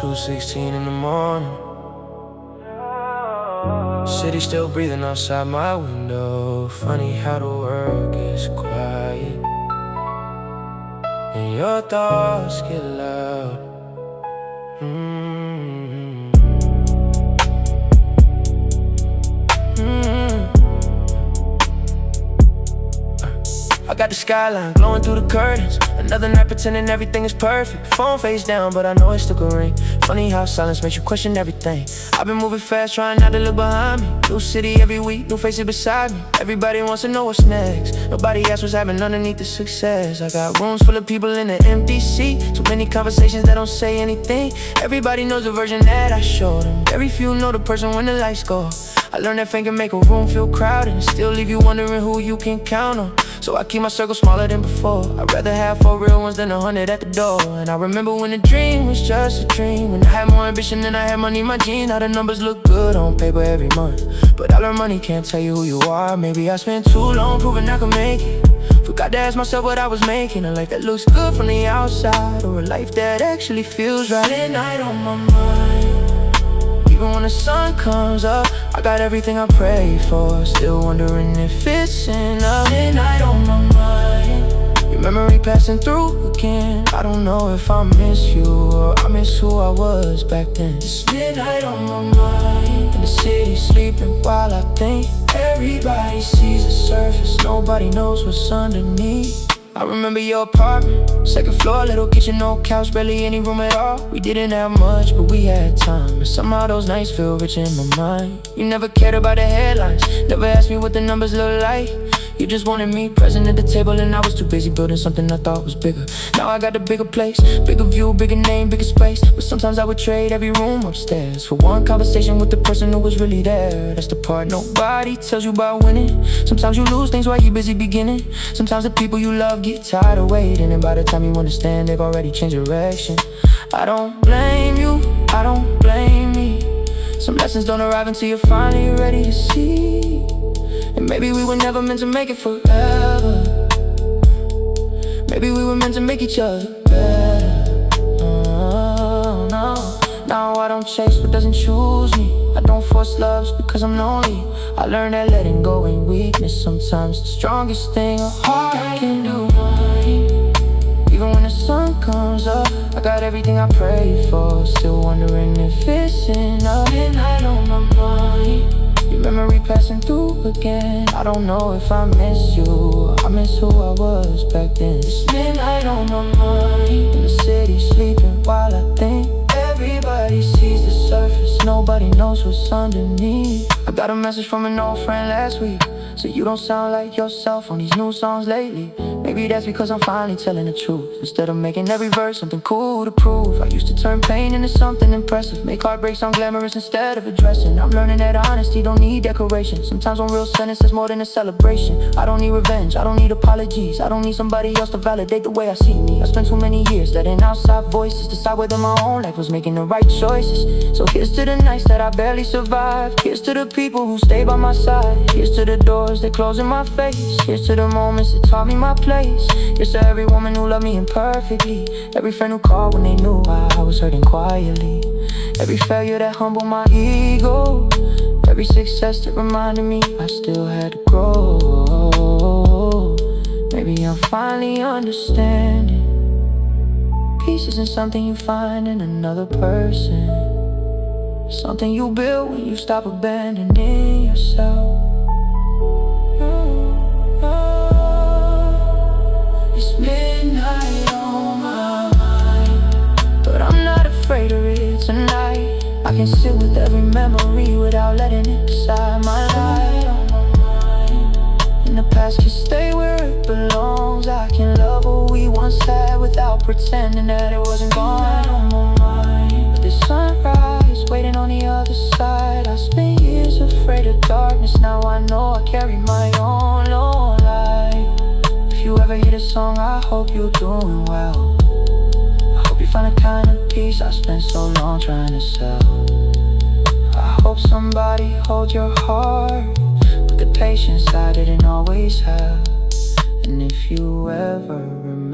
2:16 in the morning. City still breathing outside my window. Funny how the world gets quiet and your thoughts get loud. I got the skyline glowing through the curtains. Another night pretending everything is perfect. Phone face down, but I know it still could ring. Funny how silence makes you question everything. I've been moving fast, trying not to look behind me. New city every week, new faces beside me. Everybody wants to know what's next. Nobody asks what's happening underneath the success. I got rooms full of people in the empty seat. Too many conversations that don't say anything. Everybody knows the version that I showed them. Very few know the person when the lights go. I learned that fame can make a room feel crowded and still leave you wondering who you can count on. So I keep my circle smaller than before. I'd rather have 4 real ones than 100 at the door. And I remember when the dream was just a dream, when I had more ambition than I had money in my jeans. Now the numbers look good on paper every month, but all our money can't tell you who you are. Maybe I spent too long proving I could make it. Forgot to ask myself what I was making. A life that looks good from the outside, or a life that actually feels right. Midnight on my mind, even when the sun comes up, I got everything I pray for. Still wondering if it's enough. Midnight on my mind, your memory passing through again. I don't know if I miss you or I miss who I was back then. It's midnight on my mind, and the city sleeping while I think. Everybody sees the surface, nobody knows what's underneath. I remember your apartment, 2nd floor, little kitchen, no couch, barely any room at all. We didn't have much, but we had time, and somehow those nights feel rich in my mind. You never cared about the headlines, never asked me what the numbers look like. You just wanted me present at the table, and I was too busy building something I thought was bigger. Now I got the bigger place, bigger view, bigger name, bigger space. But sometimes I would trade every room upstairs for one conversation with the person who was really there. That's the part nobody tells you about winning. Sometimes you lose things while you're busy beginning. Sometimes the people you love get tired of waiting, and by the time you understand, they've already changed direction. I don't blame you, I don't blame me. Some lessons don't arrive until you're finally ready to see. And maybe we were never meant to make it forever. Maybe we were meant to make each other better. Oh, no. Now I don't chase what doesn't choose me. I don't force loves because I'm lonely. I learned that letting go ain't weakness. Sometimes the strongest thing a heart can do. Even when the sun comes up, I got everything I prayed for. Still wondering if it's enough. Midnight on my mind, your memory passing through again. I don't know if I miss you or I miss who I was back then. It's midnight on my mind, and the city sleeping while I think. Everybody sees the surface, nobody knows what's underneath. I got a message from an old friend last week. So you don't sound like yourself on these new songs lately. Maybe that's because I'm finally telling the truth, instead of making every verse something cool to prove. I used to turn pain into something impressive, make heartbreak sound glamorous instead of addressing. I'm learning that honesty don't need decoration. Sometimes one real sentence is more than a celebration. I don't need revenge, I don't need apologies. I don't need somebody else to validate the way I see me. I spent too many years letting outside voices decide whether my own life was making the right choices. So here's to the nights that I barely survived. Here's to the people who stay by my side. Here's to the doors that close in my face. Here's to the moments that taught me my place. Here's to every woman who loved me imperfectly. Every friend who called when they knew I was hurting quietly. Every failure that humbled my ego. Every success that reminded me I still had to grow. Maybe I'm finally understanding. Peace isn't something you find in another person. It's something you build when you stop abandoning yourself. It's midnight on my mind, but I'm not afraid of it tonight. I can sit with every memory without letting it decide my life. And the past can stay where it belongs. I can love what we once had without pretending that it wasn't gone. But the sunrise waiting on the other side. I spent years afraid of darkness. Now I know I carry my own low light. If you ever hear this song, I hope you're doing well. I hope you find the kind of peace I spent so long trying to sell. I hope somebody holds your heart with the patience I didn't always have. And if you ever remember